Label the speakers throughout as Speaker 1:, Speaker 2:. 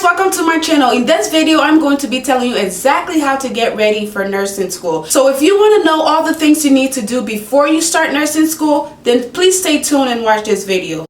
Speaker 1: welcome to my channel. In this video, I'm going to be telling you exactly how to get ready for nursing school. So if you want to know all the things you need to do before you start nursing school, then please stay tuned and watch this video.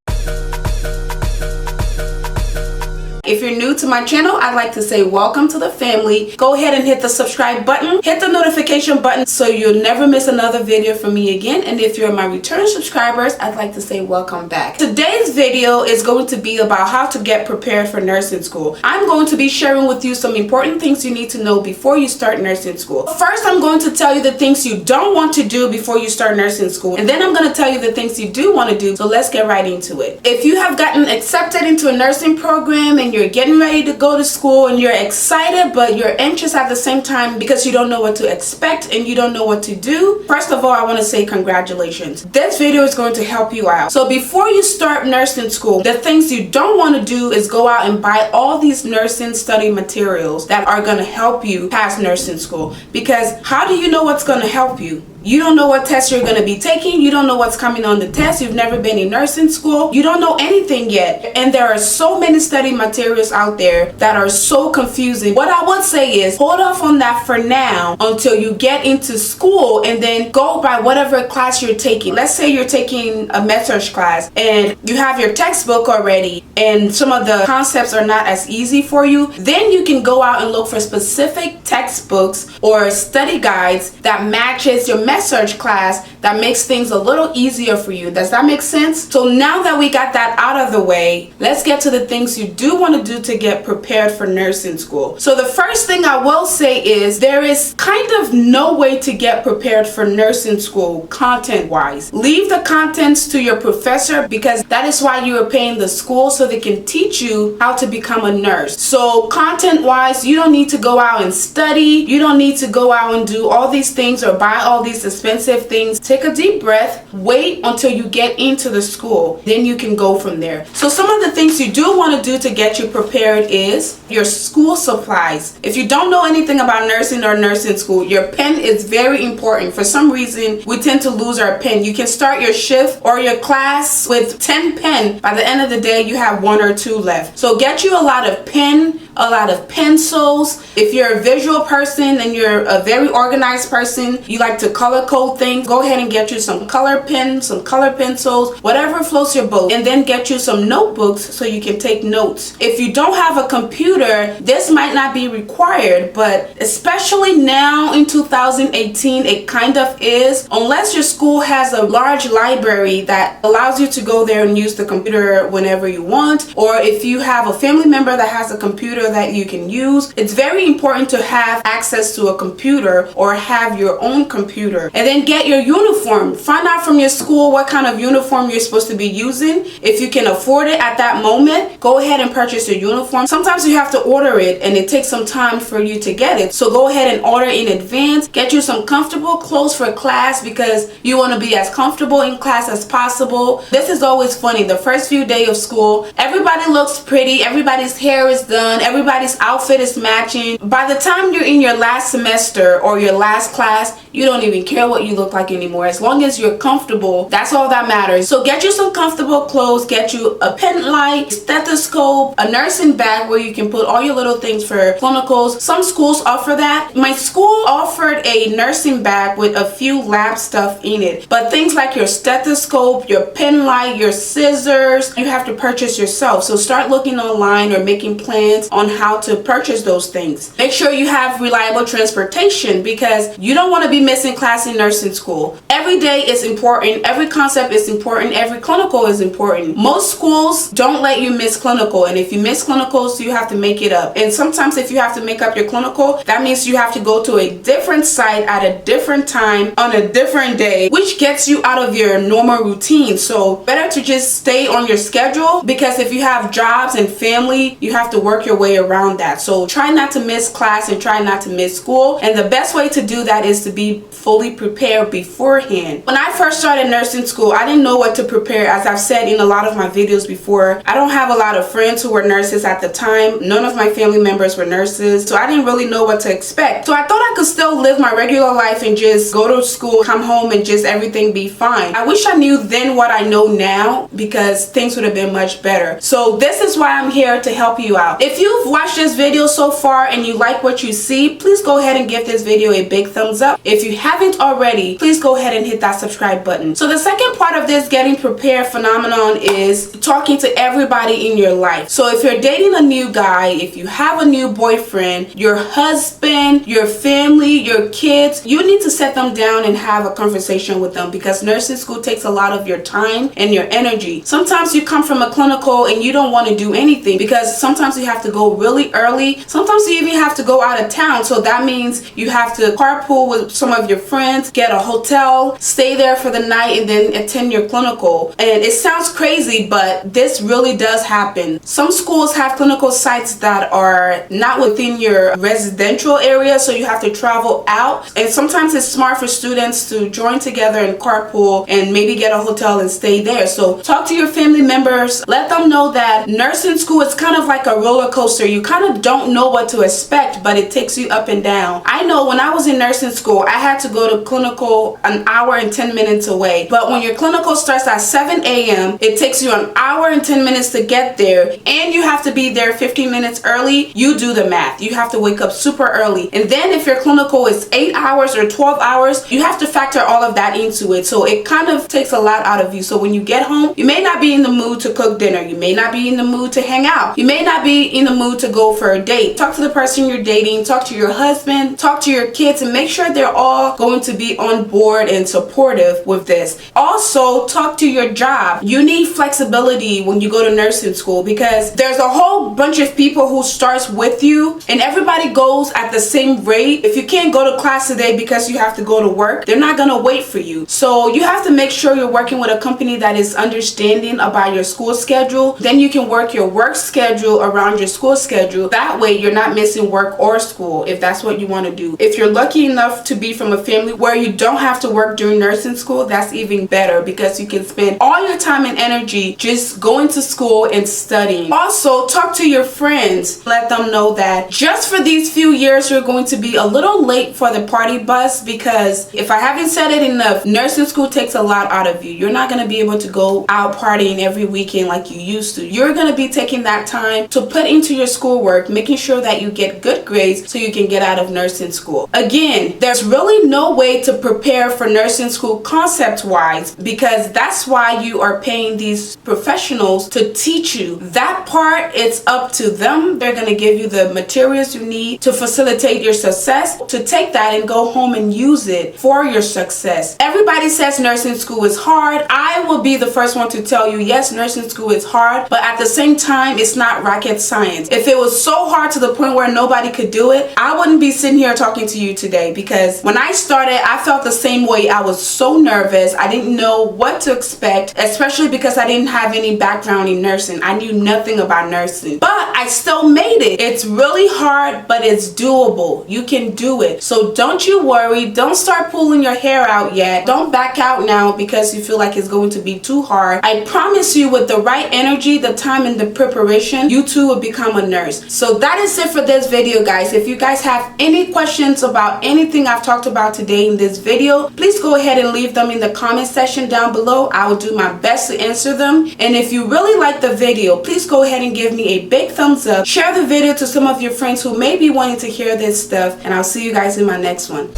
Speaker 1: If you're new to my channel, I'd like to say welcome to the family. Go ahead and hit the subscribe button, hit the notification button so you'll never miss another video from me again. And if you're my return subscribers, I'd like to say welcome back. Today's video is going to be about how to get prepared for nursing school. I'm going to be sharing with you some important things you need to know before you start nursing school. First, I'm going to tell you the things you don't want to do before you start nursing school. And then I'm going to tell you the things you do want to do. So let's get right into it. If you have gotten accepted into a nursing program and you're getting ready to go to school and you're excited but you're anxious at the same time because you don't know what to expect and you don't know what to do, first of all, I want to say congratulations. This video is going to help you out. So before you start nursing school, the things you don't want to do is go out and buy all these nursing study materials that are going to help you pass nursing school, because how do you know what's going to help you? You don't know what test you're going to be taking. You don't know what's coming on the test. You've never been in nursing school. You don't know anything yet. And there are so many study materials out there that are so confusing. What I would say is hold off on that for now until you get into school, and then go by whatever class you're taking. Let's say you're taking a med-surg class and you have your textbook already and some of the concepts are not as easy for you. Then you can go out and look for specific textbooks or study guides that matches your med-surg class, that makes things a little easier for you. Does that make sense? So now that we got that out of the way, let's get to the things you do want to do to get prepared for nursing school. So the first thing I will say is there is kind of no way to get prepared for nursing school content wise. Leave the contents to your professor, because that is why you are paying the school, so they can teach you how to become a nurse. So content wise, you don't need to go out and study. You don't need to go out and do all these things or buy all these expensive things. Take a deep breath, wait until you get into the school, then you can go from there. So some of the things you do want to do to get you prepared is your school supplies. If you don't know anything about nursing or nursing school, your pen is very important. For some reason, we tend to lose our pen. You can start your shift or your class with 10 pen. By the end of the day, you have 1 or 2 left. So get you a lot of pen, a lot of pencils. If you're a visual person and you're a very organized person, you like to color code things, go ahead and get you some color pens, some color pencils, whatever floats your boat. And then get you some notebooks so you can take notes. If you don't have a computer, this might not be required, but especially now in 2018, it kind of is, unless your school has a large library that allows you to go there and use the computer whenever you want, or if you have a family member that has a computer that you can use. It's very important to have access to a computer or have your own computer. And then get your uniform. Find out from your school what kind of uniform you're supposed to be using. If you can afford it at that moment, go ahead and purchase your uniform. Sometimes you have to order it and it takes some time for you to get it. So go ahead and order in advance. Get you some comfortable clothes for class, because you want to be as comfortable in class as possible. This is always funny. The first few days of school, everybody looks pretty. Everybody's hair is done. Everybody's outfit is matching. By the time you're in your last semester or your last class, you don't even care what you look like anymore. As long as you're comfortable, that's all that matters. So get you some comfortable clothes, get you a pen light, stethoscope, a nursing bag where you can put all your little things for clinicals. Some schools offer that. My school offered a nursing bag with a few lab stuff in it, but things like your stethoscope, your pen light, your scissors, you have to purchase yourself. So start looking online or making plans on how to purchase those things. Make sure you have reliable transportation, because you don't want to be missing class in nursing school. Every day is important. Every concept is important. Every clinical is important. Most schools don't let you miss clinical, and if you miss clinicals, you have to make it up. And sometimes if you have to make up your clinical, that means you have to go to a different site at a different time on a different day, which gets you out of your normal routine. So better to just stay on your schedule, because if you have jobs and family, you have to work your way around that. So try not to miss class and try not to miss school. And the best way to do that is to be fully really prepare beforehand. When I first started nursing school, I didn't know what to prepare. As I've said in a lot of my videos before, I don't have a lot of friends who were nurses at the time. None of my family members were nurses, so I didn't really know what to expect. So I thought I could still live my regular life and just go to school, come home, and just everything be fine. I wish I knew then what I know now, because things would have been much better. So this is why I'm here to help you out. If you've watched this video so far and you like what you see, please go ahead and give this video a big thumbs up. If you haven't already, please go ahead and hit that subscribe button. So the second part of this getting prepared phenomenon is talking to everybody in your life. So if you're dating a new guy, if you have a new boyfriend, your husband, your family, your kids, you need to set them down and have a conversation with them, because nursing school takes a lot of your time and your energy. Sometimes you come from a clinical and you don't want to do anything, because sometimes you have to go really early. Sometimes you even have to go out of town. So that means you have to carpool with some of your friends, get a hotel, stay there for the night, and then attend your clinical. And it sounds crazy, but this really does happen. Some schools have clinical sites that are not within your residential area, so you have to travel out. And sometimes it's smart for students to join together and carpool and maybe get a hotel and stay there. So talk to your family members. Let them know that nursing school is kind of like a roller coaster. You kind of don't know what to expect, but it takes you up and down. I know when I was in nursing school, I had to go to clinical an hour and 10 minutes away. But when your clinical starts at 7 a.m., it takes you an hour and 10 minutes to get there, and you have to be there 15 minutes early. You do the math. You have to wake up super early. And then if your clinical is 8 hours or 12 hours, you have to factor all of that into it. So it kind of takes a lot out of you. So when you get home, you may not be in the mood to cook dinner. You may not be in the mood to hang out. You may not be in the mood to go for a date. Talk to the person you're dating. Talk to your husband. Talk to your kids, and make sure they're all going to be on board and supportive with this. Also, talk to your job. You need flexibility when you go to nursing school, because there's a whole bunch of people who starts with you and everybody goes at the same rate. If you can't go to class today because you have to go to work, they're not gonna wait for you. So you have to make sure you're working with a company that is understanding about your school schedule. Then you can work your work schedule around your school schedule. That way you're not missing work or school, if that's what you want to do. If you're lucky enough to be from a family where you don't have to work during nursing school, that's even better, because you can spend all your time and energy just going to school and studying. Also, talk to your friends. Let them know that just for these few years you're going to be a little late for the party bus, because if I haven't said it enough, nursing school takes a lot out of you. You're not going to be able to go out partying every weekend like you used to. You're going to be taking that time to put into your schoolwork, making sure that you get good grades so you can get out of nursing school. Again, there's really no way to prepare for nursing school concept-wise, because that's why you are paying these professionals to teach you. That part, it's up to them. They're going to give you the materials you need to facilitate your success, to take that and go home and use it for your success. Everybody says nursing school is hard. I will be the first one to tell you, yes, nursing school is hard, but at the same time, it's not rocket science. If it was so hard to the point where nobody could do it, I wouldn't be sitting here talking to you today, because when I started, I felt the same way. I was so nervous. I didn't know what to expect, especially because I didn't have any background in nursing. I knew nothing about nursing, but I still made it. It's really hard, but it's doable. You can do it. So don't you worry. Don't start pulling your hair out yet. Don't back out now because you feel like it's going to be too hard. I promise you, with the right energy, the time, and the preparation, you too will become a nurse. So that is it for this video, guys. If you guys have any questions about anything I've talked about today in this video, please go ahead and leave them in the comment section down below. I will do my best to answer them. And if you really like the video, please go ahead and give me a big thumbs up. Share the video to some of your friends who may be wanting to hear this stuff, and I'll see you guys in my next one.